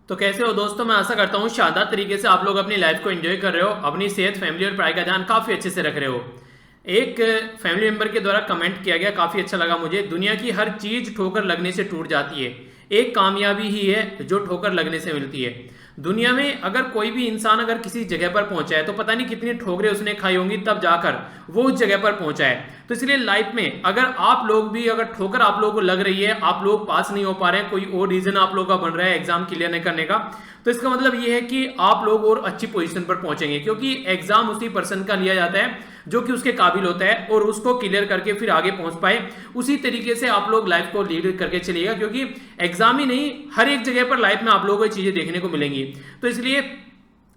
तो कैसे हो दोस्तों। मैं आशा करता हूँ शानदार तरीके से आप लोग अपनी लाइफ को एंजॉय कर रहे हो, अपनी सेहत, फैमिली और पढ़ाई का ध्यान काफ़ी अच्छे से रख रहे हो। एक फैमिली मेंबर के द्वारा कमेंट किया गया, काफ़ी अच्छा लगा मुझे। दुनिया की हर चीज़ ठोकर लगने से टूट जाती है, एक कामयाबी ही है जो ठोकर लगने से मिलती है। दुनिया में अगर कोई भी इंसान अगर किसी जगह पर पहुंचा है तो पता नहीं कितनी ठोकरें उसने खाई होंगी तब जाकर वो उस जगह पर पहुंचा है। तो इसलिए लाइफ में अगर आप लोग भी अगर ठोकर आप लोगों को लग रही है, आप लोग पास नहीं हो पा रहे हैं, कोई और रीजन आप लोगों का बन रहा है एग्जाम क्लियर नहीं करने का, तो इसका मतलब ये है कि आप लोग और अच्छी पोजीशन पर पहुंचेंगे, क्योंकि एग्जाम उसी पर्सन का लिया जाता है जो कि उसके काबिल होता है और उसको क्लियर करके फिर आगे पहुंच पाए। उसी तरीके से आप लोग लाइफ को लीड करके चलिएगा, क्योंकि एग्जाम ही नहीं, हर एक जगह पर लाइफ में आप लोगों को चीजें देखने को मिलेंगी। तो इसलिए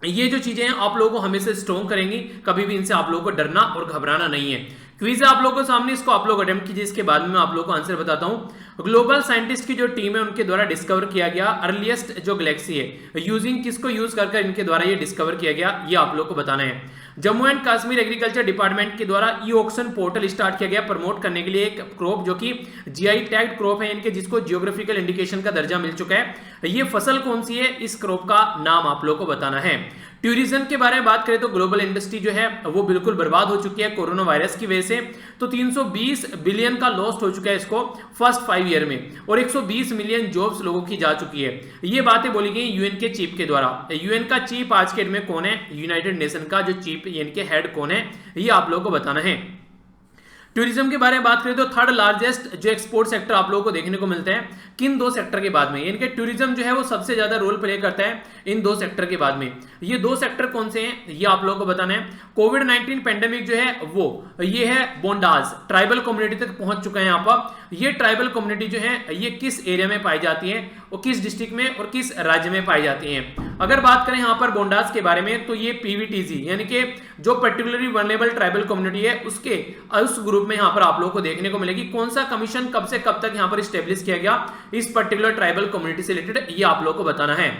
ये जो चीजें हैं आप लोगों को हमेशा स्ट्रॉन्ग करेंगी, कभी भी इनसे आप लोगों को डरना और घबराना नहीं है। क्विज है आप लोगों के सामने, इसको आप लोग अटेम्प्ट कीजिए, इसके बाद में मैं आप लोगों को आंसर बताता हूं। ग्लोबल साइंटिस्ट की जो टीम है उनके द्वारा डिस्कवर किया गया अर्लीस्ट जो गैलेक्सी है, यूजिंग किसको यूज कर इनके द्वारा ये डिस्कवर किया गया, ये आप लोग को बताना है। Jammu and Kashmir agriculture department के द्वारा ई ऑक्शन पोर्टल स्टार्ट किया गया प्रमोट करने के लिए एक क्रॉप जो कि जीआई टैग्ड क्रॉप है इनके, जिसको जियोग्राफिकल इंडिकेशन का दर्जा मिल चुका है। ये फसल कौन सी है, इस क्रॉप का नाम आप लोग को बताना है। टूरिज्म के बारे में बात करें तो ग्लोबल इंडस्ट्री जो है वो बिल्कुल बर्बाद हो चुकी है कोरोना वायरस की वजह से। तो 320 बिलियन का लॉस्ट हो चुका है इसको फर्स्ट 5 ईयर में, और 120 मिलियन जॉब्स लोगों की जा चुकी है। ये बातें बोली गई यूएन के चीफ के द्वारा। यूएन का चीफ आज के डेट में कौन है, यूनाइटेड नेशन का जो चीफ यानी के हेड कौन है, ये आप लोगों को बताना है। टूरिज्म के बारे में बात करें तो थर्ड लार्जेस्ट जो एक्सपोर्ट सेक्टर आप लोगों को देखने को मिलता है किन दो सेक्टर के बाद में, इनके टूरिज्म जो है वो सबसे ज्यादा रोल प्ले करता है इन दो सेक्टर के बाद में। ये दो सेक्टर कौन से हैं, ये आप लोगों को बताना है। कोविड-19 पेंडेमिक जो है वो ये है बोंडास ट्राइबल कम्युनिटी तक पहुंच चुका है। यहाँ पर ये ट्राइबल कम्युनिटी जो है ये किस एरिया में पाई जाती है और किस डिस्ट्रिक्ट में और किस राज्य में पाई जाती है। अगर बात करें यहाँ पर बोंडास के बारे में तो ये पीवीटीजी यानी कि जो पर्टिकुलरली वल्नरेबल ट्राइबल कम्युनिटी है उसके उस ग्रुप में यहाँ पर आप लोगों को देखने को मिलेगी। कौन सा कमीशन कब से कब तक यहाँ पर स्टेब्लिश किया गया इस पर्टिकुलर ट्राइबल कम्युनिटी से रिलेटेड, ये आप लोगों को बताना है।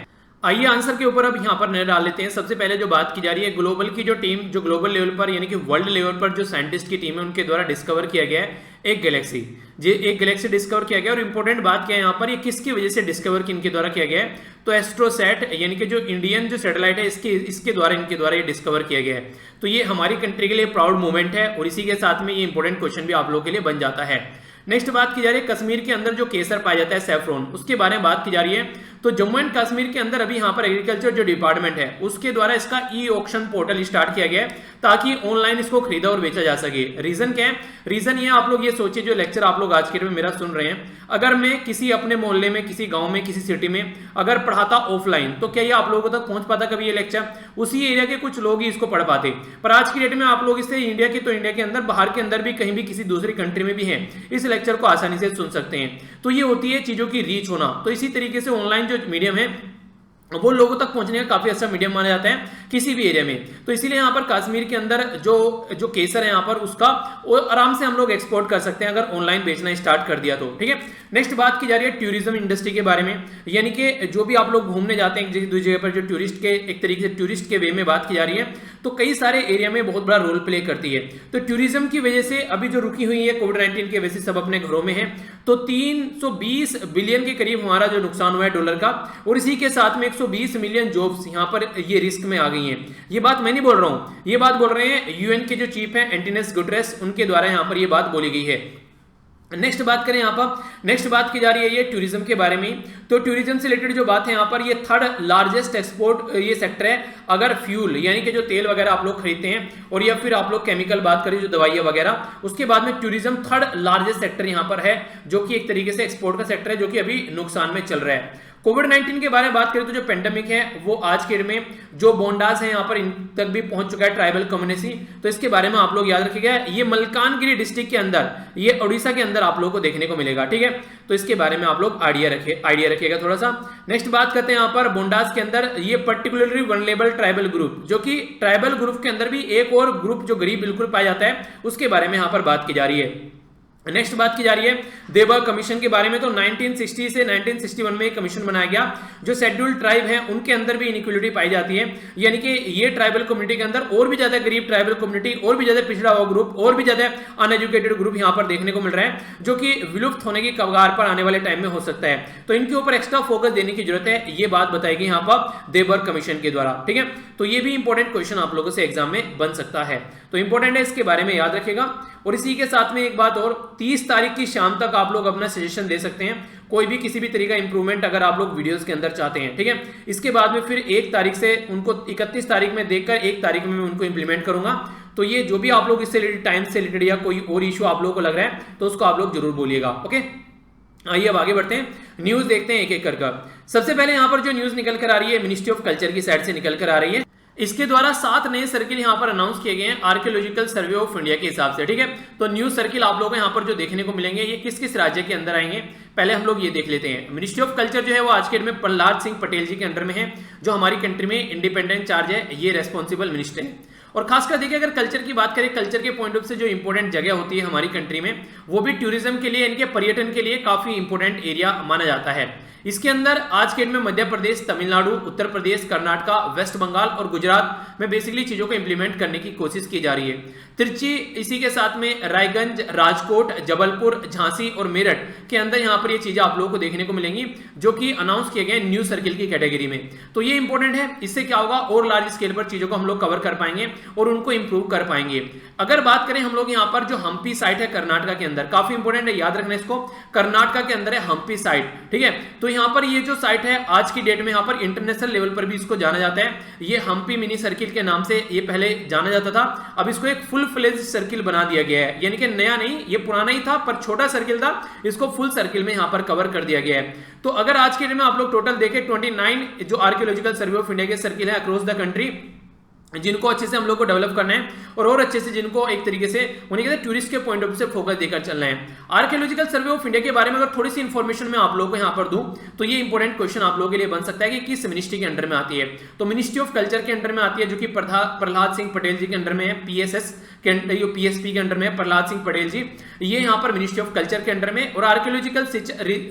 आइए आंसर के ऊपर अब यहाँ पर नजर डाल लेते हैं। सबसे पहले जो बात की जा रही है ग्लोबल की जो टीम, जो ग्लोबल लेवल पर यानी कि वर्ल्ड लेवल पर जो साइंटिस्ट की टीम है उनके द्वारा डिस्कवर किया गया है एक गैलेक्सी, ये एक गैलेक्सी डिस्कवर किया गया। और इंपॉर्टेंट बात क्या है यहाँ पर, ये किसकी वजह से डिस्कवर इनके द्वारा किया गया है, तो एस्ट्रोसैट यानी कि जो इंडियन जो सैटेलाइट है इसके द्वारा ये डिस्कवर किया गया है। तो ये हमारी कंट्री के लिए प्राउड मोमेंट है और इसी के साथ में ये इंपॉर्टेंट क्वेश्चन भी आप लोगों के लिए बन जाता है। नेक्स्ट बात की जा रही है कश्मीर के अंदर जो केसर पाया जाता है सैफ्रॉन, उसके बारे में बात की जा रही है। तो जम्मू एंड कश्मीर के अंदर अभी यहाँ पर एग्रीकल्चर जो डिपार्टमेंट है उसके द्वारा इसका ई ऑक्शन पोर्टल स्टार्ट किया गया है ताकि ऑनलाइन इसको खरीदा और बेचा जा सके। रीजन क्या है, रीजन ये आप लोग ये सोचिए, जो लेक्चर आप लोग आज के डेट में मेरा सुन रहे हैं, अगर मैं किसी अपने मोहल्ले में, किसी गांव में, किसी सिटी में अगर पढ़ाता ऑफलाइन तो क्या ये आप लोगों तक पहुंच पाता कभी ये लेक्चर, उसी एरिया के कुछ लोग ही इसको पढ़ पाते। पर आज की डेट में आप लोग इसे इंडिया की तो इंडिया के अंदर, बाहर के अंदर भी, कहीं भी किसी दूसरी कंट्री में भी है, इस लेक्चर को आसानी से सुन सकते हैं। तो ये होती है चीजों की रीच होना। तो इसी तरीके से ऑनलाइन जो मीडियम है वो लोगों तक पहुंचने का काफी अच्छा मीडियम माना जाता है किसी भी एरिया में। तो इसीलिए यहाँ पर कश्मीर के अंदर जो केसर है यहाँ पर उसका आराम से हम लोग एक्सपोर्ट कर सकते हैं अगर ऑनलाइन बेचना स्टार्ट कर दिया तो, ठीक है। नेक्स्ट बात की जा रही है टूरिज्म इंडस्ट्री के बारे में, यानी कि जो भी आप लोग घूमने जाते हैं दूसरी जगह पर, जो टूरिस्ट के एक तरीके से टूरिस्ट के वे में बात की जा रही है, तो कई सारे एरिया में बहुत बड़ा रोल प्ले करती है। तो टूरिज्म की वजह से अभी जो रुकी हुई है कोविड-19 के वजह से सब अपने घरों में है, तो 320 बिलियन के करीब हमारा जो नुकसान हुआ है डॉलर का, और इसी के साथ में 120 मिलियन जॉब्स यहाँ पर ये रिस्क में आ गई हैं। ये बात मैं नहीं बोल रहा हूं, ये बात बोल रहे हैं यूएन के जो चीफ हैं एंटोनियो गुटेरेस, उनके द्वारा यहाँ पर ये बात बोली गई है। नेक्स्ट बात करें यहाँ पर, नेक्स्ट बात की जा रही है ये टूरिज्म के बारे में। तो टूरिज्म से रिलेटेड जो बात है यहाँ पर, ये थर्ड लार्जेस्ट एक्सपोर्ट ये सेक्टर है अगर फ्यूल यानी कि जो तेल वगैरह आप लोग खरीदते हैं, और या फिर आप लोग केमिकल बात करें जो दवाइयाँ वगैरह, उसके बाद में टूरिज्म थर्ड लार्जेस्ट सेक्टर यहाँ पर है, जो कि एक तरीके से एक्सपोर्ट का सेक्टर है जो कि अभी नुकसान में चल रहा है। कोविड-19 के बारे में बात करें तो जो पेंडेमिक है वो आज के डेट में जो बोंडास है यहाँ पर इन तक भी पहुंच चुका है ट्राइबल कम्युनिटी, तो इसके बारे में आप लोग याद रखिएगा। ये मलकानगिरी डिस्ट्रिक्ट के अंदर, ये उड़ीसा के अंदर आप लोगों को देखने को मिलेगा, ठीक है। तो इसके बारे में आप लोग आइडिया रखिएगा थोड़ा सा। नेक्स्ट बात करते हैं यहाँ पर बोंडास के अंदर ये पर्टिकुलरली वल्नरेबल ट्राइबल ग्रुप, जो कि ट्राइबल ग्रुप के अंदर भी एक और ग्रुप जो गरीब बिल्कुल पाया जाता है, उसके बारे में यहाँ पर बात की जा रही है। नेक्स्ट बात की जा रही है देबर्ग कमीशन के बारे में। तो 1960 से 1961 में एक कमीशन बनाया गया जो शेड्यूल्ड ट्राइब है उनके अंदर भी इनइक्वालिटी पाई जाती है, यानी कि ये ट्राइबल कम्युनिटी के अंदर और भी ज्यादा गरीब ट्राइबल कम्युनिटी, और भी ज्यादा पिछड़ा हुआ ग्रुप, और भी ज्यादा अनएजुकेटेड ग्रुप यहाँ पर देखने को मिल रहा है जो कि विलुप्त होने की कगार पर आने वाले टाइम में हो सकता है। तो इनके ऊपर एक्स्ट्रा फोकस देने की जरूरत है, ये बात बताई गई यहाँ पर देबर्ग कमीशन के द्वारा। ठीक है, तो ये भी इंपॉर्टेंट क्वेश्चन आप लोगों से एग्जाम में बन सकता है, तो इंपॉर्टेंट है, इसके बारे में याद रखिएगा। और इसी के साथ में एक बात और, 30 तारीख की शाम तक आप लोग अपना सजेशन दे सकते हैं, कोई भी किसी भी तरीका इंप्रूवमेंट अगर आप लोग वीडियोस के अंदर चाहते हैं। ठीक है, इसके बाद में फिर 1 तारीख से उनको 31 तारीख में देखकर 1 तारीख में मैं उनको इंप्लीमेंट करूंगा। तो ये जो भी आप लोग इससे रिलेटेड, टाइम से रिलेटेड या कोई और इशू आप लोगों को लग रहा है तो उसको आप लोग जरूर बोलिएगा। ओके, आइए अब आगे बढ़ते हैं, न्यूज देखते हैं एक एक करके। सबसे पहले यहाँ पर जो न्यूज निकल कर आ रही है मिनिस्ट्री ऑफ कल्चर की साइड से निकल कर आ रही है। इसके द्वारा 7 नए सर्किल यहाँ पर अनाउंस किए गए हैं आर्कियोलॉजिकल सर्वे ऑफ इंडिया के हिसाब से। ठीक है, तो न्यू सर्किल आप लोगों को यहाँ पर जो देखने को मिलेंगे ये किस किस राज्य के अंदर आएंगे, पहले हम लोग ये देख लेते हैं। मिनिस्ट्री ऑफ कल्चर जो है वो आज के डेट में प्रहलाद सिंह पटेल जी के अंडर में है, जो हमारी कंट्री में इंडिपेंडेंट चार्ज है, ये रेस्पॉन्सिबल मिनिस्टर है। और खासकर देखिए अगर कल्चर की बात करें, कल्चर के पॉइंट ऑफ से जो इंपॉर्टेंट जगह होती है हमारी कंट्री में, वो भी टूरिज्म के लिए, इनके पर्यटन के लिए काफी इंपॉर्टेंट एरिया माना जाता है। इसके अंदर आज के डेट में मध्य प्रदेश, तमिलनाडु, उत्तर प्रदेश, कर्नाटका, वेस्ट बंगाल और गुजरात में बेसिकली चीजों को इंप्लीमेंट करने की कोशिश की जा रही है। तिरची, इसी के साथ में रायगंज, राजकोट, जबलपुर, झांसी और मेरठ के अंदर यहाँ पर ये चीजें आप लोगों को देखने को मिलेंगी जो कि अनाउंस किए गए न्यू सर्किल की कैटेगरी में। तो ये इंपॉर्टेंट है, इससे क्या होगा और लार्ज स्केल पर चीजों को हम लोग कवर कर पाएंगे और उनको इंप्रूव कर पाएंगे। अगर बात करें हम लोग यहाँ पर जो हम्पी साइट है कर्नाटका के अंदर, काफी इंपॉर्टेंट है, याद रखना इसको, कर्नाटका के अंदर है हम्पी साइट। ठीक है, तो यहाँ पर ये जो साइट है आज की डेट में यहाँ पर इंटरनेशनल लेवल पर भी इसको जाना जाता है, ये हम्पी मिनी सर्किल के नाम से ये पहले जाना जाता था, अब इसको एक फुल फ्लेज सर्किल बना दिया गया है, यानी कि नया नहीं, ये पुराना ही था पर छोटा सर्किल था, इसको फुल सर्किल में यहाँ पर कवर कर दिया गया है। तो अगर आज के डेट में आप लोग टोटल देखें 29 जो आर्कियोलॉजिकल सर्वे ऑफ इंडिया के सर्किल है अक्रॉस द कंट्री, जिनको अच्छे से हम लोग को डेवलप करना है और अच्छे से जिनको एक तरीके से उन्हें कहते हैं टूरिस्ट के पॉइंट ऑफ व्यू से फोकस देकर चलना है। आर्कियोलॉजिकल सर्वे ऑफ इंडिया के बारे में अगर थोड़ी सी इंफॉर्मेशन मैं आप लोगों को यहाँ पर दूं तो ये इंपॉर्टेंट क्वेश्चन आप लोगों के लिए बन सकता है कि किस मिनिस्ट्री के अंडर में आती है। तो मिनिस्ट्री ऑफ कल्चर के अंडर में आती है, जो कि प्रहलाद सिंह पटेल जी के अंडर में है, पीएसएस के अंडर, पीएसपी के अंडर में है प्रहलाद सिंह पटेल जी, ये यहाँ पर मिनिस्ट्री ऑफ कल्चर के अंडर में। और आर्कियोलॉजिकल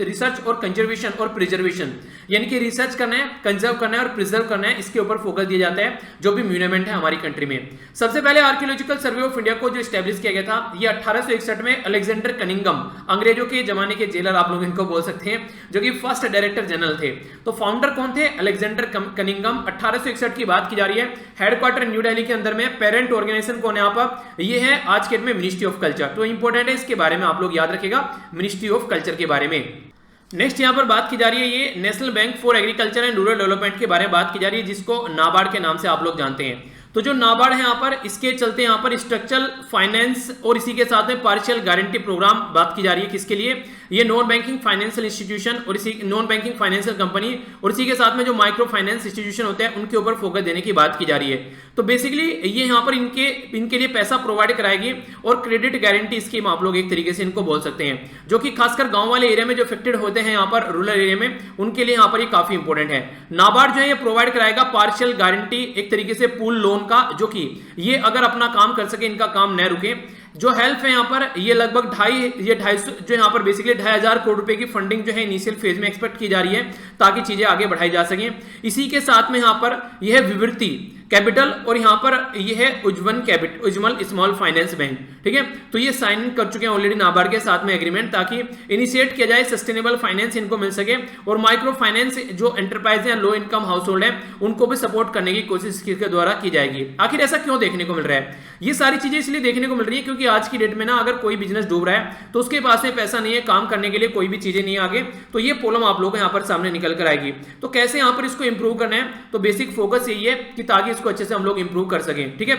रिसर्च और कंजर्वेशन और प्रिजर्वेशन, यानी कि रिसर्च करना है, कंजर्व करना है और प्रिजर्व करना है, इसके ऊपर फोकस दिया जाता है जो भी म्यूनिमेंट है हमारी कंट्री में। सबसे पहले आर्कियोलॉजिकल सर्वे ऑफ इंडिया को जो स्टैब्लिश किया गया था ये 1861 में अलेक्जेंडर कनिंगम, अंग्रेजों के जमाने के जेलर आप लोग इनको बोल सकते हैं, जो कि फर्स्ट डायरेक्टर जनरल थे। तो फाउंडर कौन थे? Alexander Cunningham. 1861 की बात की जा रही है, हेडक्वार्टर न्यू दिल्ली के अंदर में। पेरेंट ऑर्गेनाइजेशन कौन है यहाँ पर? ये है आज के डेट में मिनिस्ट्री ऑफ कल्चर। तो इंपॉर्टेंट है, इसके बारे में आप लोग याद रखिएगा, मिनिस्ट्री ऑफ कल्चर के बारे में। नेक्स्ट यहाँ पर बात की जा रही है ये national bank for agriculture and rural development के बारे में बात की जा रही है, जिसको नाबार्ड के नाम से आप लोग जानते हैं। तो जो नाबार्ड है यहाँ पर, इसके चलते यहाँ पर स्ट्रक्चरल फाइनेंस और इसी के साथ में पार्शियल गारंटी प्रोग्राम बात की जा रही है। किसके लिए? ये नॉन बैंकिंग फाइनेंशियल इंस्टीट्यूशन और इसी नॉन बैंकिंग फाइनेंशियल कंपनी और इसी के साथ में जो माइक्रो फाइनेंस इंस्टीट्यूशन होते हैं उनके ऊपर फोकस देने की बात की जा रही है। तो बेसिकली ये यहाँ पर इनके लिए पैसा प्रोवाइड कराएगी और क्रेडिट गारंटी स्कीम आप लोग एक तरीके से इनको बोल सकते हैं, जो कि खासकर गांव वाले एरिया में जो अफेक्टेड होते हैं यहाँ पर रूरल एरिया में, उनके लिए यहाँ पर ये काफी इंपॉर्टेंट है। नाबार्ड जो है ये प्रोवाइड कराएगा पार्शियल गारंटी एक तरीके से पूल लोन का, जो कि ये अगर अपना काम कर सके, इनका काम न रुके। जो हेल्प है यहाँ पर ये लगभग 250 जो यहाँ पर बेसिकली 2500 करोड़ रुपए की फंडिंग जो है इनिशियल फेज में एक्सपेक्ट की जा रही है, ताकि चीजें आगे बढ़ाई जा सकें। इसी के साथ में यहाँ पर यह विवृत्ति कैपिटल और यहाँ पर यह है उज्जवल स्मॉल फाइनेंस बैंक। ठीक है, तो ये साइन कर चुके हैं ऑलरेडी नाबार्ड के साथ में एग्रीमेंट, ताकि इनिशिएट किया जाए, सस्टेनेबल फाइनेंस इनको मिल सके और माइक्रो फाइनेंस जो एंटरप्राइज है, लो इनकम हाउस होल्ड है, उनको भी सपोर्ट करने की कोशिश इसके द्वारा की जाएगी। आखिर ऐसा क्यों देखने को मिल रहा है? ये सारी चीजें इसलिए देखने को मिल रही है क्योंकि आज की डेट में ना अगर कोई बिजनेस डूब रहा है तो उसके पास में पैसा नहीं है, काम करने के लिए कोई भी चीजें नहीं है आगे, तो ये प्रॉब्लम आप लोगों को यहाँ पर सामने निकल कर आएगी। तो कैसे यहाँ पर इसको इंप्रूव करना है? तो बेसिक फोकस यही है कि ताकि इसको अच्छे से हम लोग इंप्रूव कर सकें। ठीक है,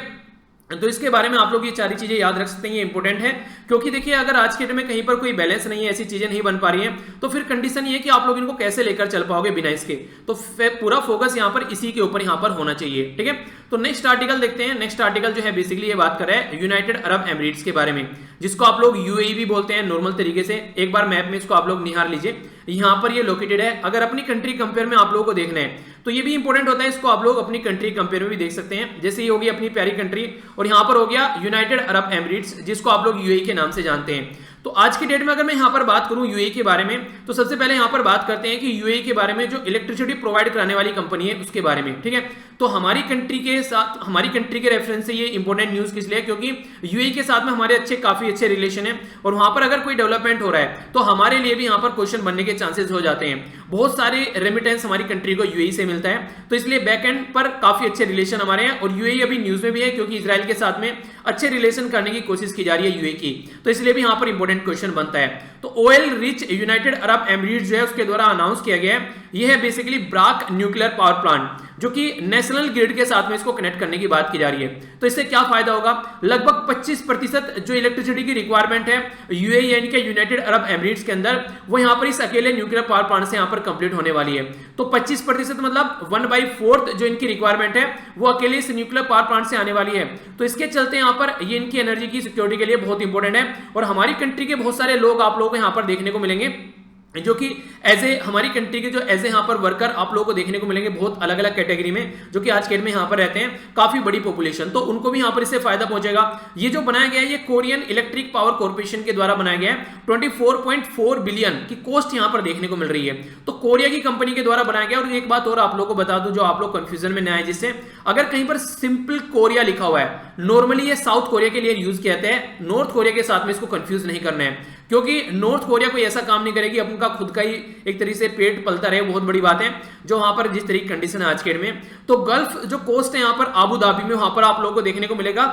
तो इसके बारे में आप लोग ये सारी चीजें याद रख सकते हैं, ये इंपॉर्टेंट है। क्योंकि देखिए अगर आज के डेट में कहीं पर कोई बैलेंस नहीं है, ऐसी चीजें नहीं बन पा रही हैं, तो फिर कंडीशन ये है कि आप लोग इनको कैसे लेकर चल पाओगे बिना इसके। तो पूरा फोकस यहाँ पर इसी के ऊपर यहाँ पर होना चाहिए। ठीक है, तो नेक्स्ट आर्टिकल देखते हैं। नेक्स्ट आर्टिकल जो है बेसिकली ये बात कर रहा है यूनाइटेड अरब एमिरेट्स के बारे में, जिसको आप लोग यूएई भी बोलते हैं नॉर्मल तरीके से। एक बार मैप में इसको आप लोग निहार लीजिए, यहाँ पर ये लोकेटेड है। अगर अपनी कंट्री कंपेयर में आप लोगों को देखना है तो ये भी इंपॉर्टेंट होता है, इसको आप लोग अपनी कंट्री कंपेयर में भी देख सकते हैं। जैसे ये होगी अपनी प्यारी कंट्री और यहाँ पर हो गया यूनाइटेड अरब एमिरेट्स, जिसको आप लोग यूएई के नाम से जानते हैं। तो आज की डेट में अगर मैं यहाँ पर बात करूँ यूएई के बारे में, तो सबसे पहले यहाँ पर बात करते हैं कि यूएई के बारे में, जो इलेक्ट्रिसिटी प्रोवाइड कराने वाली कंपनी है उसके बारे में, ठीक है। तो हमारी कंट्री के साथ, हमारी कंट्री के रेफरेंस से ये इंपॉर्टेंट न्यूज किस लिए, क्योंकि यूएई के साथ में हमारे काफी अच्छे रिलेशन है और वहां पर अगर कोई डेवलपमेंट हो रहा है तो हमारे लिए भी यहाँ पर क्वेश्चन बनने के चांसेस हो जाते हैं। बहुत सारे रेमिटेंस हमारी कंट्री को यूएई से मिलता है, तो इसलिए बैक एंड पर काफी अच्छे रिलेशन हमारे हैं। और यूएई अभी न्यूज में भी है क्योंकि इजराइल के साथ में अच्छे रिलेशन करने की कोशिश की जा रही है यूएई की, तो इसलिए भी यहाँ पर इंपॉर्टेंट क्वेश्चन बनता है। तो oil rich United Arab Emirates जो है उसके द्वारा अनाउंस किया गया है, यह है basically Barack nuclear power plant, जो कि नेशनल ग्रिड के साथ में इसको कनेक्ट करने की बात की जा रही है। तो इससे क्या फायदा होगा, लगभग 25% जो इलेक्ट्रिसिटी की रिक्वायरमेंट है यूएई यानी कि यूनाइटेड अरब एमिरेट्स के अंदर, वो यहाँ पर इस अकेले न्यूक्लियर पावर प्लांट से यहाँ पर कंप्लीट होने वाली है। तो 25% मतलब 1/4 जो इनकी रिक्वायरमेंट है वो अकेले इस न्यूक्लियर पावर प्लांट से आने वाली है। तो इसके चलते यहाँ पर ये इनकी एनर्जी की सिक्योरिटी के लिए बहुत इंपॉर्टेंट है। और हमारी कंट्री के बहुत सारे लोग आप लोगों को यहाँ पर देखने को मिलेंगे जो कि एज ए हमारी कंट्री के जो एज ए यहाँ पर वर्कर आप लोगों को देखने को मिलेंगे बहुत अलग अलग कैटेगरी में, जो कि आज के डेट में यहाँ पर रहते हैं काफी बड़ी पॉपुलेशन, तो उनको भी यहाँ पर इससे फायदा पहुंचेगा। ये जो बनाया गया है ये कोरियन इलेक्ट्रिक पावर कॉर्पोरेशन के द्वारा बनाया गया है, 24.4 बिलियन की कॉस्ट यहाँ पर देखने को मिल रही है। तो कोरिया की कंपनी के द्वारा बनाया गया। और एक बात और आप लोगों को बता दूं जो आप लोग कंफ्यूजन में न आए, जिससे अगर कहीं पर सिंपल कोरिया लिखा हुआ है, नॉर्मली ये साउथ कोरिया के लिए यूज किया जाता है, नॉर्थ कोरिया के साथ में इसको कंफ्यूज नहीं करना है, क्योंकि नॉर्थ कोरिया कोई ऐसा काम नहीं करेगी अपन का खुद का ही एक तरीके से पेट पलता रहे, बहुत बड़ी बात है जो वहां पर जिस तरीके कंडीशन है आज के डेट में। तो गल्फ जो कोस्ट है यहाँ पर आबू धाबी में, वहां पर आप लोगों को देखने को मिलेगा,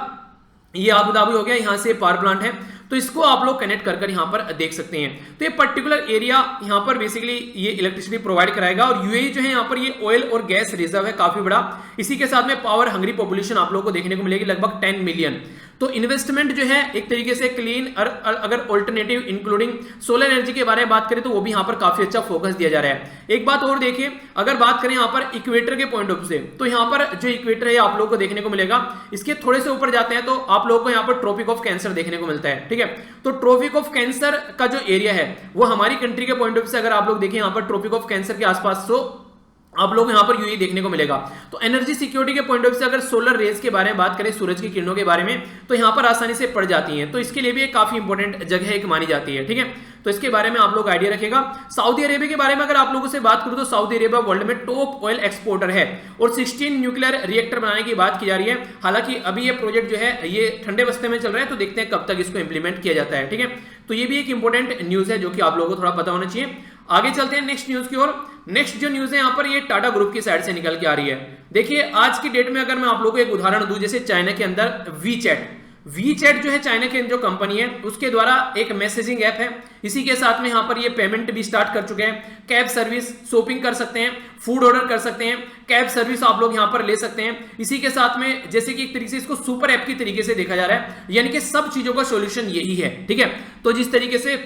ये आबू धाबी हो गया, यहां से पावर प्लांट है, तो इसको आप लोग कनेक्ट कर यहां पर देख सकते हैं। तो ये पर्टिकुलर एरिया यहां पर बेसिकली ये इलेक्ट्रिसिटी प्रोवाइड कराएगा। और यूएई जो है यहां पर ये ऑयल और गैस रिजर्व है काफी बड़ा, इसी के साथ में पावर हंग्री पॉपुलेशन आप लोगों को देखने को मिलेगी लगभग 10 मिलियन। तो इन्वेस्टमेंट जो है एक तरीके से क्लीन अगर ऑल्टरनेटिव इंक्लूडिंग सोलर एनर्जी के बारे में बात करें तो वो भी यहाँ पर काफी अच्छा फोकस दिया जा रहा है। एक बात और देखिए, अगर बात करें यहाँ पर इक्वेटर के पॉइंट ऑफ व्यू से, तो यहाँ पर जो इक्वेटर है आप लोगों को देखने को मिलेगा, इसके थोड़े से ऊपर जाते हैं तो आप लोगों को यहाँ पर ट्रॉपिक ऑफ कैंसर देखने को मिलता है, ठीक है। तो ट्रॉपिक ऑफ कैंसर का जो एरिया है वो हमारी कंट्री के पॉइंट ऑफ व्यू से अगर आप लोग देखें यहाँ पर ट्रॉपिक ऑफ कैंसर के आसपास, तो आप लोग यहाँ पर यूएई देखने को मिलेगा। तो एनर्जी सिक्योरिटी के पॉइंट ऑफ व्यू से अगर सोलर रेज के बारे में बात करें, सूरज की किरणों के बारे में, तो यहाँ पर आसानी से पड़ जाती हैं, तो इसके लिए भी एक काफी इंपॉर्टेंट जगह एक मानी जाती है, ठीक है। तो इसके बारे में आप लोग आइडिया रखेगा। सऊदी अरेबिया के बारे में अगर आप लोगों से बात करूं तो सऊदी अरेबिया वर्ल्ड में टॉप ऑयल एक्सपोर्टर है और 16 न्यूक्लियर रिएक्टर बनाने की बात की जा रही है। हालांकि अभी ये प्रोजेक्ट जो है ये ठंडे बस्ते में चल रहा है, तो देखते हैं कब तक इसको इंप्लीमेंट किया जाता है, ठीक है। तो ये भी एक इंपॉर्टेंट न्यूज है जो कि आप लोगों को थोड़ा पता होना चाहिए। आगे चलते हैं नेक्स्ट न्यूज की ओर। नेक्स्ट जो न्यूज है यहाँ पर ये टाटा ग्रुप की साइड से निकल के आ रही है। देखिए आज की डेट में अगर मैं आप लोगों को एक उदाहरण दूं, जैसे चाइना के अंदर वीचैट जो है चाइना की जो कंपनी है उसके द्वारा एक मैसेजिंग ऐप है, इसी के साथ में यहाँ पर ये पेमेंट भी स्टार्ट कर चुके हैं। कैब सर्विस, शॉपिंग कर सकते हैं, फूड ऑर्डर कर सकते हैं, कैब सर्विस आप लोग यहाँ पर ले सकते हैं। इसी के साथ में जैसे कि एक तरीके से इसको सुपर ऐप की तरीके से देखा जा रहा है, यानी कि सब चीजों का सॉल्यूशन यही है, ठीक है। तो जिस तरीके से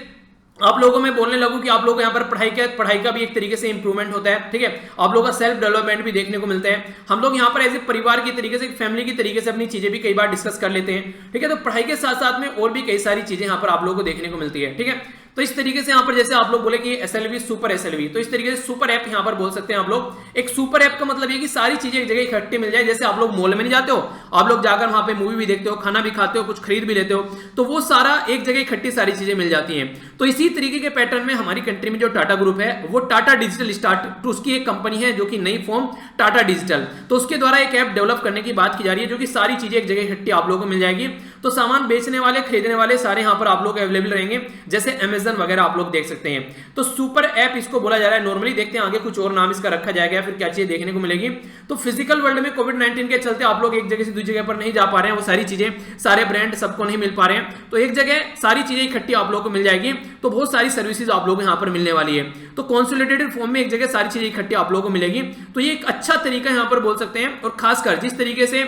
आप लोगों में बोलने लगूं कि आप लोग यहाँ पर पढ़ाई का भी एक तरीके से इंप्रूवमेंट होता है, ठीक है। आप लोगों का सेल्फ डेवलपमेंट भी देखने को मिलता है। हम लोग यहाँ पर एज ए परिवार की तरीके से, फैमिली की तरीके से अपनी चीजें भी कई बार डिस्कस कर लेते हैं, ठीक है। तो पढ़ाई के साथ साथ में और भी कई सारी चीजें यहाँ पर आप लोगों को देखने को मिलती है, ठीक है। तो इस तरीके से यहाँ पर जैसे आप लोग बोले कि एसएलवी सुपर एसएलवी, तो इस तरीके से सुपर ऐप यहाँ पर बोल सकते हैं आप लोग। एक सुपर ऐप का मतलब ये कि सारी चीजें एक जगह इकट्ठी मिल जाए। जैसे आप लोग मॉल में नहीं जाते हो, आप लोग जाकर वहां पे मूवी भी देखते हो, खाना भी खाते हो, कुछ खरीद भी लेते हो, तो वो सारा एक जगह इकट्ठी सारी चीजें मिल जाती हैं। तो इसी तरीके के पैटर्न में हमारी कंट्री में जो टाटा ग्रुप है वो टाटा डिजिटल स्टार्ट, तो उसकी एक कंपनी है जो कि नई फॉर्म टाटा डिजिटल, तो उसके द्वारा एक ऐप डेवलप करने की बात की जा रही है जो कि सारी चीजें एक जगह इकट्ठी आप लोगों को मिल जाएगी। तो सामान बेचने वाले, खरीदने वाले सारे यहाँ पर आप लोग अवेलेबल रहेंगे, जैसे अमेजन वगैरह आप लोग देख सकते हैं। तो सुपर ऐप इसको बोला जा रहा है। नॉर्मली देखते हैं आगे कुछ और नाम इसका रखा जाएगा, फिर क्या चीजें देखने को मिलेगी। तो फिजिकल वर्ल्ड में कोविड-19 के चलते आप लोग एक जगह से दूसरी जगह पर नहीं जा पा रहे हैं, वो सारी चीजें, सारे ब्रांड सबको नहीं मिल पा रहे हैं, तो एक जगह सारी चीजें इकट्ठी आप लोग को मिल जाएगी। तो बहुत सारी सर्विसेज आप लोग यहाँ पर मिलने वाली है। तो कंसोलिडेटेड फॉर्म में एक जगह सारी चीजें इकट्ठी आप लोगों को मिलेगी। तो ये एक अच्छा तरीका यहाँ पर बोल सकते हैं। और खासकर जिस तरीके से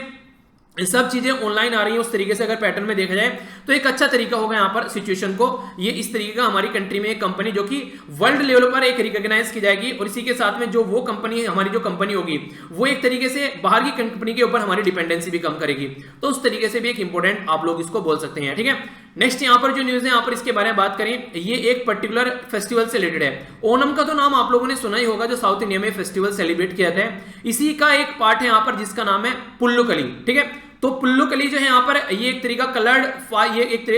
सब चीजें ऑनलाइन आ रही हैं उस तरीके से अगर पैटर्न में देखा जाए तो एक अच्छा तरीका होगा यहाँ पर सिचुएशन को, ये इस तरीके का हमारी कंट्री में एक कंपनी जो कि वर्ल्ड लेवल पर एक रिकॉग्नाइज की जाएगी। और इसी के साथ में जो वो कंपनी हमारी जो कंपनी होगी वो एक तरीके से बाहर की कंपनी के ऊपर हमारी डिपेंडेंसी भी कम करेगी। तो उस तरीके से भी एक इंपॉर्टेंट आप लोग इसको बोल सकते हैं, ठीक है। नेक्स्ट यहाँ पर जो न्यूज है यहाँ पर इसके बारे में बात करें, ये एक पर्टिकुलर फेस्टिवल से रिलेटेड है। ओणम का तो नाम आप लोगों ने सुना ही होगा, जो साउथ इंडिया में फेस्टिवल सेलिब्रेट किया जाता है। इसी का एक पार्ट है यहाँ पर जिसका नाम है पुल्लुकली, ठीक है। तो पुल्लुकली जो है यहाँ पर ये एक तरीका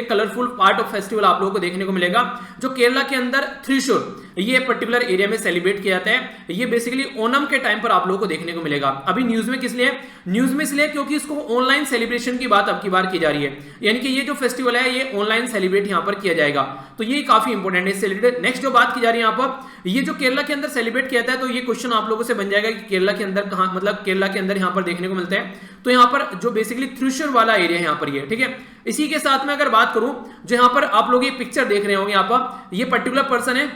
कलरफुल पार्ट ऑफ फेस्टिवल आप लोगों को देखने को मिलेगा, जो केरला के अंदर थ्रिशूर ये पर्टिकुलर एरिया में सेलिब्रेट किया जाता है। ये बेसिकली ओनम के टाइम पर आप लोगों को देखने को मिलेगा। अभी न्यूज में किस लिए, न्यूज में इसलिए क्योंकि इसको ऑनलाइन सेलिब्रेशन की बात अब की बार की जा रही है, यानी कि ये जो फेस्टिवल है ये ऑनलाइन सेलिब्रेट यहाँ पर किया जाएगा, तो ये काफी इंपॉर्टेंट है इससे रिलेटेड। नेक्स्ट जो बात की जा रही है यहाँ पर, ये जो केरला के अंदर सेलिब्रेट किया जाता है, तो ये क्वेश्चन आप लोगों से बन जाएगा कि केरला के अंदर कहां, मतलब केरला के अंदर यहाँ पर देखने को मिलता है, तो यहाँ पर जो बेसिकली थ्रिशूर वाला एरिया है यहाँ पर ये, ठीक है। इसी के साथ में अगर बात करूं, जो यहाँ पर आप लोग ये पिक्चर देख रहे होंगे यहाँ पर, ये पर्टिकुलर पर्सन है,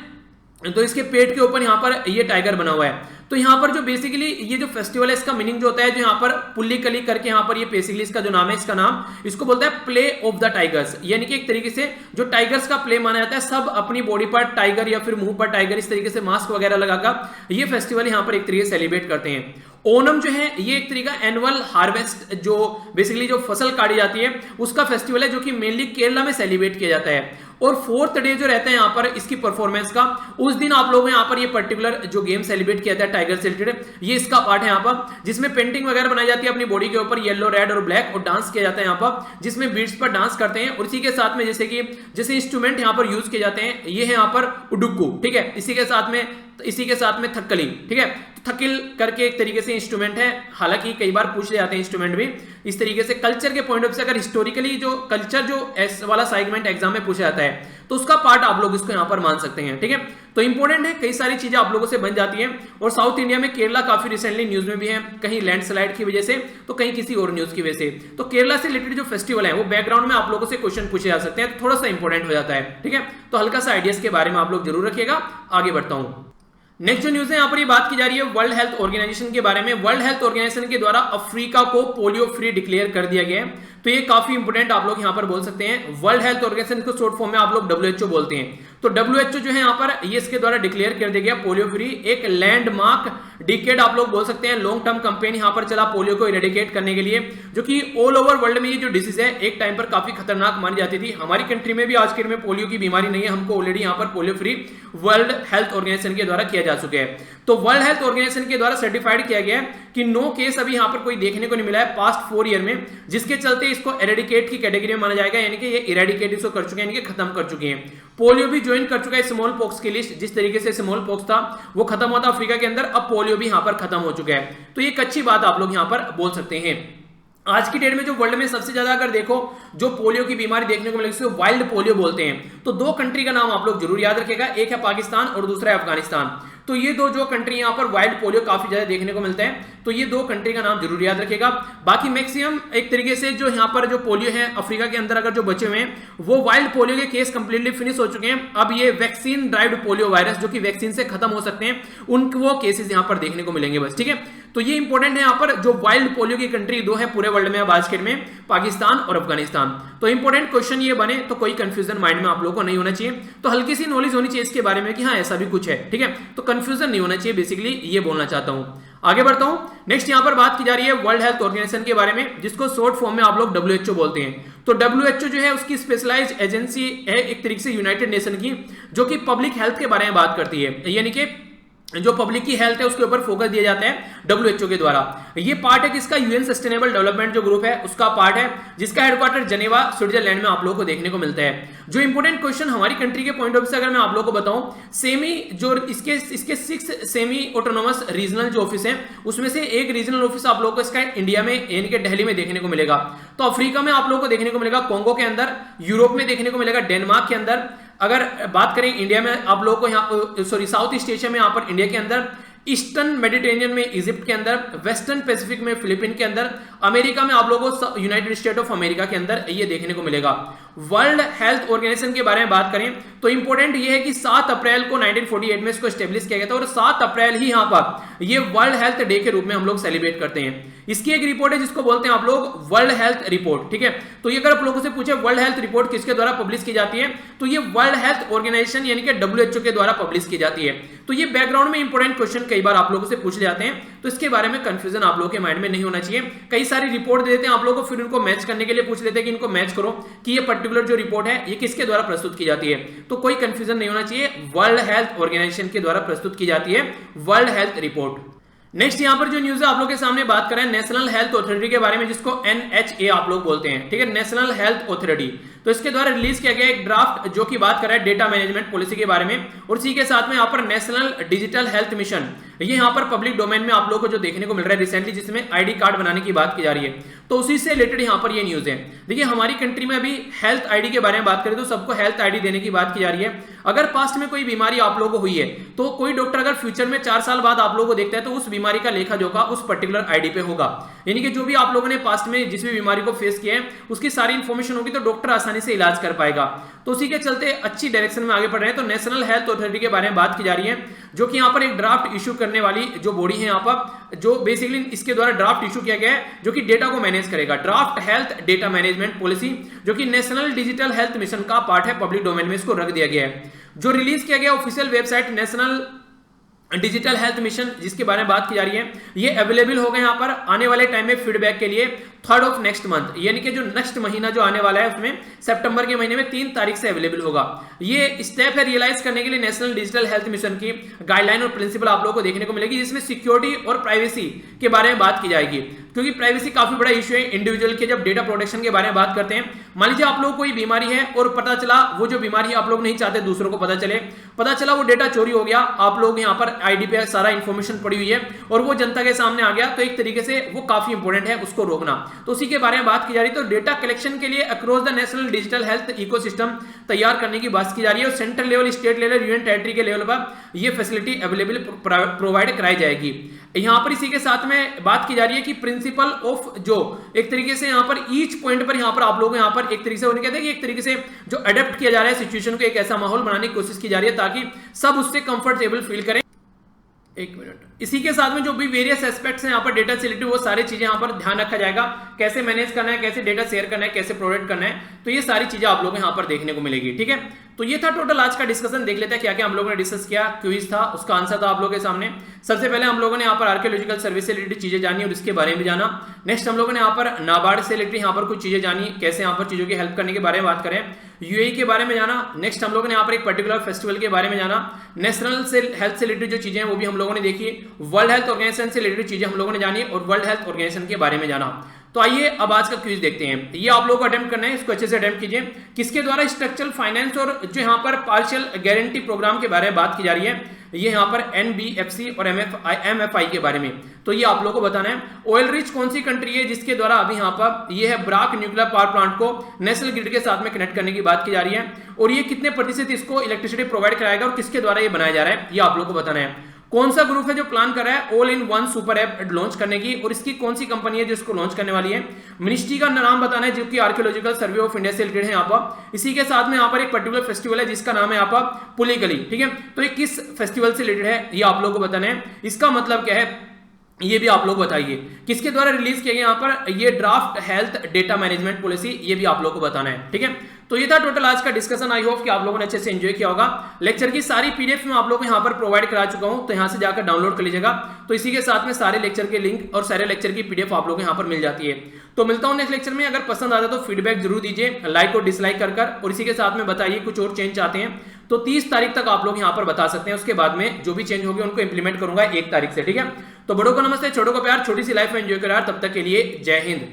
तो इसके पेट के ऊपर यहाँ पर ये टाइगर बना हुआ है। तो यहाँ पर जो बेसिकली ये जो फेस्टिवल है इसका मीनिंग जो होता है, जो यहाँ पर पुल्लिकली करके यहाँ पर ये बेसिकली इसका जो नाम है, इसका नाम इसको बोलता है प्ले ऑफ द टाइगर्स, यानी कि एक तरीके से जो टाइगर्स का प्ले माना जाता है, सब अपनी बॉडी पर टाइगर या फिर मुंह पर टाइगर इस तरीके से मास्क वगैरह लगाकर ये फेस्टिवल यहाँ पर एक तरीके से सेलिब्रेट करते हैं। ओनम जो है ये एक तरीका एनुअल हार्वेस्ट, जो बेसिकली जो फसल काटी जाती है उसका फेस्टिवल है, जो कि मेनली केरला में सेलिब्रेट किया जाता है। और फोर्थ डे जो रहता है यहाँ पर इसकी परफॉर्मेंस का, उस दिन आप लोग यहाँ पर ये पर्टिकुलर जो गेम सेलिब्रेट किया जाता है टाइगर से रिलेटेड, ये इसका पार्ट है यहाँ पर, जिसमें पेंटिंग वगैरह बनाई जाती है अपनी बॉडी के ऊपर, येलो रेड और ब्लैक, और डांस किया जाता है यहाँ पर, जिसमें बीट्स पर डांस करते हैं। और इसी के साथ में जैसे इंस्ट्रूमेंट यहाँ पर यूज किए जाते हैं, ये है यहाँ पर उडुक्कू, ठीक है। इसी के साथ में थक्कली, ठीक है। थकिल करके एक तरीके से इंस्ट्रूमेंट है, हालांकि कई बार पूछ ले जाते हैं इंस्ट्रूमेंट भी इस तरीके से। कल्चर के पॉइंट ऑफ से अगर हिस्टोरिकली जो कल्चर जो एस वाला सेगमेंट एग्जाम में पूछा जाता है, तो उसका पार्ट आप लोग इसको यहाँ पर मान सकते हैं, ठीक है। तो इंपॉर्टेंट है, कई सारी चीजें आप लोगों से बन जाती हैं। और साउथ इंडिया में केरला काफी रिसेंटली न्यूज में भी है, कहीं लैंडस्लाइड की वजह से, तो कहीं किसी और न्यूज की वजह से। तो केरला से रिलेटेड जो फेस्टिवल है वो बैकग्राउंड में आप लोगों से क्वेश्चन पूछे जा सकते हैं, तो थोड़ा सा इंपॉर्टेंट हो जाता है, ठीक है। तो हल्का सा आइडियाज के बारे में आप लोग जरूर रखिएगा। आगे बढ़ता हूं, नेक्स्ट जो न्यूज है यहाँ पर ये बात की जा रही है वर्ल्ड हेल्थ ऑर्गेनाइजेशन के बारे में। वर्ल्ड हेल्थ ऑर्गेनाइजेशन के द्वारा अफ्रीका को पोलियो फ्री डिक्लेयर कर दिया गया है, तो ये काफी इंपोर्टेंट आप लोग यहाँ पर बोल सकते हैं। वर्ल्ड हेल्थ ऑर्गेनाइजेशन को शॉर्ट फॉर्म में आप लोग WHO बोलते हैं। तो WHO जो है यहाँ पर ये इसके द्वारा डिक्लेयर कर दिया गया पोलियो फ्री, एक लैंडमार्क डिकेड आप लोग बोल सकते हैं, लॉन्ग टर्म कैंपेन यहाँ पर चला पोलियो को इरेडिकेट करने के लिए, जो कि ऑल ओवर वर्ल्ड में ये जो डिजीज है एक टाइम पर काफी खतरनाक मानी जाती थी। हमारी कंट्री में भी आज के दिन में पोलियो की बीमारी नहीं है, हमको ऑलरेडी यहाँ पर polio free World Health Organization के द्वारा किया जा चुका है। तो वर्ल्ड हेल्थ ऑर्गेनाइजेशन के द्वारा सर्टिफाइड किया गया है कि नो केस अभी यहाँ पर कोई देखने को नहीं मिला है पास्ट 4 ईयर में, जिसके चलते इसको एरेडिकेट की कैटेगरी में माना जाएगा, यानी कि ये इरेडिकेट इसको कर चुके हैं, यानी कि खत्म कर चुके हैं। पोलियो भी ज्वाइन कर चुका है स्मॉल पॉक्स की लिस्ट, जिस तरीके से स्मॉल पॉक्स था वो खत्म हुआ था अफ्रीका के अंदर, अब पोलियो भी यहाँ पर खत्म हो चुका है। तो ये एक अच्छी बात आप लोग यहाँ पर बोल सकते हैं। आज की डेट में जो वर्ल्ड में सबसे ज्यादा अगर देखो जो पोलियो की बीमारी देखने को मिलेगी, वाइल्ड पोलियो बोलते हैं। तो 2 कंट्री का नाम आप लोग जरूर याद रखिएगा, एक है पाकिस्तान और दूसरा है अफगानिस्तान। तो ये जो कंट्री यहाँ पर वाइल्ड पोलियो काफी ज्यादा देखने को मिलता है, तो ये 2 कंट्री का नाम जरूर याद रखिएगा। बाकी मैक्सिमम एक तरीके से जो यहाँ पर जो पोलियो है अफ्रीका के अंदर अगर जो बचे हुए हैं, वो वाइल्ड पोलियो के केस कंप्लीटली फिनिश हो चुके हैं। अब ये वैक्सीन ड्राइव्ड पोलियो वायरस जो कि वैक्सीन से खत्म हो सकते हैं, उनके वो केसेस यहाँ पर देखने को मिलेंगे बस, ठीक है। तो ये इंपॉर्टेंट है यहाँ पर, जो वाइल्ड पोलियो की कंट्री 2 है पूरे वर्ल्ड में अब आज के में, पाकिस्तान और अफगानिस्तान। तो इंपॉर्टेंट क्वेश्चन ये बने तो कोई कंफ्यूजन माइंड में आप लोगों को नहीं होना चाहिए, तो हल्की सी नॉलेज होनी चाहिए इसके बारे में कि हाँ ऐसा भी कुछ है, ठीक है। तो कंफ्यूजन नहीं होना चाहिए, बेसिकली ये बोलना चाहता हूं। आगे बढ़ता हूं, नेक्स्ट यहां पर बात की जा रही है वर्ल्ड हेल्थ ऑर्गेनाइजेशन के बारे में, जिसको शॉर्ट फॉर्म में आप लोग WHO बोलते हैं। तो WHO जो है उसकी स्पेशलाइज्ड एजेंसी है एक तरीके से यूनाइटेड नेशन की, जो कि पब्लिक हेल्थ के बारे में बात करती है, यानी कि जो पब्लिक की हेल्थ है उसके ऊपर फोकस दिया जाता है WHO के द्वारा। ये पार्ट है किसका, UN सस्टेनेबल डेवलपमेंट जो ग्रुप है उसका पार्ट है, जिसका हेडक्वार्टर जेनेवा स्विट्जरलैंड में आप लोगों को देखने को मिलता है। जो इंपोर्टेंट क्वेश्चन हमारी कंट्री के पॉइंट ऑफ से अगर मैं आप लोगों को बताऊं, सेमी जो इसके 6 सेमी ऑटोनोमस रीजनल जो ऑफिस है, उसमें से एक रीजनल ऑफिस आप लोगों को इसका इंडिया में यानी कि दिल्ली में देखने को मिलेगा। तो अफ्रीका में आप लोगों को देखने को मिलेगा कोंगो के अंदर, यूरोप में देखने को मिलेगा डेनमार्क के अंदर। अगर बात करें इंडिया में आप लोगों को यहाँ साउथ ईस्ट एशिया में यहाँ पर इंडिया के अंदर, ईस्टर्न मेडिटेरेनियन में इजिप्ट के अंदर, वेस्टर्न पैसिफिक में फिलीपीन के अंदर, अमेरिका में आप लोगों को यूनाइटेड स्टेट ऑफ अमेरिका के अंदर ये देखने को मिलेगा। वर्ल्ड हेल्थ ऑर्गेनाइजेशन के बारे में बात करें तो इंपॉर्टेंट ये है कि 7 अप्रैल को 1948 में इसको एस्टेब्लिश किया गया था, और 7 अप्रैल ही यहाँ पर ये वर्ल्ड हेल्थ डे के रूप में हम लोग सेलिब्रेट करते हैं। इसकी एक रिपोर्ट है जिसको बोलते हैं आप लोग वर्ल्ड हेल्थ रिपोर्ट, ठीक है। तो ये अगर आप लोगों से पूछे वर्ल्ड हेल्थ रिपोर्ट किसके द्वारा पब्लिश की जाती है, तो ये वर्ल्ड हेल्थ ऑर्गेनाइजेशन यानी कि WHO के द्वारा पब्लिश की जाती है। तो ये बैकग्राउंड में इंपॉर्टेंट क्वेश्चन कई बार आप लोगों से पूछ जाते हैं, तो इसके बारे में कंफ्यूजन आप लोगों के माइंड में नहीं होना चाहिए। कई सारी रिपोर्ट दे देते हैं आप लोगों को, फिर उनको मैच करने के लिए पूछ लेते हैं कि इनको मैच करो कि ये पर्टिकुलर जो रिपोर्ट है ये किसके द्वारा प्रस्तुत की जाती है। तो कोई कंफ्यूजन नहीं होना चाहिए, वर्ल्ड हेल्थ ऑर्गेनाइजेशन के द्वारा प्रस्तुत की जाती है वर्ल्ड हेल्थ रिपोर्ट। नेक्स्ट यहाँ पर जो न्यूज है आप लोग के सामने बात करें नेशनल हेल्थ अथॉरिटी के बारे में, जिसको NHA आप लोग बोलते हैं, ठीक है, नेशनल हेल्थ अथॉरिटी। तो इसके द्वारा रिलीज किया गया एक ड्राफ्ट जो कि बात कर रहा है डेटा मैनेजमेंट पॉलिसी के बारे में, और इसी के साथ में यहाँ पर नेशनल डिजिटल हेल्थ मिशन, ये यहाँ पर पब्लिक डोमेन में आप लोगों को जो देखने को मिल रहा है रिसेंटली, जिसमें आईडी कार्ड बनाने की बात की जा रही है, तो उसी से रिलेटेड यहाँ पर ये न्यूज है। देखिए हमारी कंट्री में अभी हेल्थ आईडी के बारे में बात करें तो सबको हेल्थ आईडी देने की बात की जा रही है। अगर पास्ट में कोई बीमारी आप लोगों को हुई है तो कोई डॉक्टर अगर फ्यूचर में 4 साल बाद आप लोगों को देखता है तो उस बीमारी का लेखा जोखा उस पर्टिकुलर आईडी पे होगा। यानी कि जो भी आप लोगों ने पास्ट में जिस भी बीमारी को फेस किया है उसकी सारी इंफॉर्मेशन होगी, तो डॉक्टर आसानी से इलाज कर पाएगा। तो उसी के चलते अच्छी डायरेक्शन में आगे बढ़ रहे हैं। तो नेशनल हेल्थ अथॉरिटी के बारे में बात की जा रही है, जो कि यहाँ पर एक ड्राफ्ट इशू करने वाली जो बॉडी है यहाँ पर, जो बेसिकली इसके द्वारा ड्राफ्ट इशू किया गया है जो कि डेटा को मैनेज करेगा, draft health data management policy, जो कि नेशनल डिजिटल हेल्थ मिशन का पार्ट है, पब्लिक डोमेन में इसको रख दिया गया है। जो रिलीज किया गया official website national digital health mission जिसके बारे में बात की जा रही है, ये अवेलेबल होगा यहाँ पर आने वाले टाइम में फीडबैक के लिए 3rd ऑफ नेक्स्ट मंथ, यानी कि जो नेक्स्ट महीना जो आने वाला है उसमें सितंबर के महीने में 3 तारीख से अवेलेबल होगा। ये स्टेप है रियलाइज करने के लिए नेशनल डिजिटल हेल्थ मिशन की गाइडलाइन और प्रिंसिपल आप लोगों को देखने को मिलेगी, जिसमें सिक्योरिटी और प्राइवेसी के बारे में बात की जाएगी, क्योंकि प्राइवेसी काफी बड़ा इशू है इंडिविजुअल के। जब डेटा प्रोटेक्शन के बारे में बात करते हैं, मान लीजिए आप लोग कोई बीमारी है और पता चला वो जो बीमारी आप लोग नहीं चाहते दूसरों को पता चला वो डेटा चोरी हो गया, आप लोग यहाँ पर आईडी पे सारा इंफॉर्मेशन पड़ी हुई है और वो जनता के सामने आ गया, तो एक तरीके से वो काफी इंपॉर्टेंट है उसको रोकना। तो उसी के बारे में बात की जा रही है। तो डेटा कलेक्शन के लिए across the national digital health ecosystem तैयार करने की बात की जा रही है, और central level, state level, union territory के लेवल पर ये फैसिलिटी अवेलेबल प्रोवाइड कराई जाएगी। यहाँ पर इसी के साथ में बात की जा रही है कि प्रिंसिपल ऑफ जो एक तरीके से यहाँ पर ईच पॉइंट पर यहाँ पर आप लोग यहाँ पर एक तरीके से उन्हें कहते हैं कि एक तरीके से जो अडेप्ट किया जा रहा है सिचुएशन को, एक ऐसा माहौल बनाने की कोशिश की जा रही है ताकि सब उससे कंफर्टेबल फील करें। एक मिनट, इसी के साथ में जो भी वेरियस एस्पेक्ट्स हैं यहाँ पर डेटा से रिलेटेड, वो सारी चीजें यहाँ पर ध्यान रखा जाएगा, कैसे मैनेज करना है, कैसे डेटा शेयर करना है, कैसे प्रोवाइड करना है, तो ये सारी चीजें आप लोगों को यहाँ पर देखने को मिलेगी। ठीक है, तो ये था टोटल आज का डिस्कशन। देख लेते हैं क्या क्या हम लोगों ने डिस्कस किया। क्विज था, उसका आंसर था आप लोगों के सामने। सबसे पहले हम लोगों ने यहाँ पर आर्कियोलॉजिकल सर्वे से रिलेटेड चीजें जानी और इसके बारे में जाना। नेक्स्ट हम लोगों ने यहाँ पर नाबार्ड से रिलेटेड यहाँ पर कुछ चीजें जानी, कैसे यहाँ पर चीजों की हेल्प करने के बारे में बात करें। यूएई के बारे में जाना। नेक्स्ट हम लोगों ने यहाँ पर एक पर्टिकुलर फेस्टिवल के बारे में जाना। नेशनल से हेल्थ से रिलेटेड जो चीजें हैं वो भी हम लोगों ने देखी। वर्ल्ड हेल्थ ऑर्गेनाइजेशन से रिलेटेड चीजें हम लोगों ने जानी और वर्ल्ड हेल्थ ऑर्गेनाइजेशन के बारे में जाना। तो आइए अब आज का क्विज देखते हैं। ये आप लोगों को अटेम्प्ट करना है, इसको अच्छे से अटेम्प्ट कीजिए। किसके द्वारा स्ट्रक्चरल फाइनेंस और जो यहाँ पर पार्शियल गारंटी प्रोग्राम के बारे में बात की जा रही है, ये यहाँ पर NBFC और MFI के बारे में, तो ये आप लोगों को बताना है। ऑयल रिच कौन सी कंट्री है जिसके द्वारा अभी यहाँ पर ये है ब्राक न्यूक्लियर पावर प्लांट को नेशनल ग्रिड के साथ में कनेक्ट करने की बात की जा रही है, और ये कितने प्रतिशत इसको इलेक्ट्रिसिटी प्रोवाइड कराएगा और किसके द्वारा ये बनाया जा रहा है, ये आप लोगों को बताना है। कौन सा ग्रुप है जो प्लान कर रहा है all in one super app launch करने की, और इसकी कौन सी कंपनी है जो इसको लॉन्च करने वाली है। मिनिस्ट्री का नाम बताना है जो कि आर्कियोलॉजिकल सर्वे ऑफ इंडिया से रिलेटेड है यहाँ पर। इसी के साथ में यहाँ पर एक पर्टिकुलर फेस्टिवल है जिसका नाम है यहाँ पर पुलिगली। ठीक है, तो ये किस फेस्टिवल से रिलेटेड है ये आप लोगों को बताना है। इसका मतलब क्या है ये भी आप लोग बताइए। किसके द्वारा रिलीज किया गया यहाँ पर ये draft health data management policy, ये भी आप लोग को बताना है। ठीक है, तो ये था टोटल आज का डिस्कशन। आई होप कि आप लोगों ने अच्छे से एंजॉय किया होगा। लेक्चर की सारी पीडीएफ में आप लोगों को यहाँ पर प्रोवाइड करा चुका हूँ, तो यहाँ से जाकर डाउनलोड कर लीजिएगा। तो इसी के साथ में सारे लेक्चर के लिंक और सारे लेक्चर की पीडीएफ आप लोगों को यहाँ पर मिल जाती है। तो मिलता हूँ नेक्स्ट लेक्चर में। अगर पसंद आता तो फीडबैक जरूर दीजिए, लाइक और डिसलाइक कर, और इसी के साथ में बताइए कुछ और चेंज चाहते हैं तो 30 तारीख तक आप लोग यहाँ पर बता सकते हैं। उसके बाद में जो भी चेंज होगी उनको इंप्लीमेंट करूंगा 1 तारीख से। ठीक है, तो बड़ों को नमस्ते, छोटों को प्यार, छोटी सी लाइफ में एंजॉय करा। तब तक के लिए जय हिंद।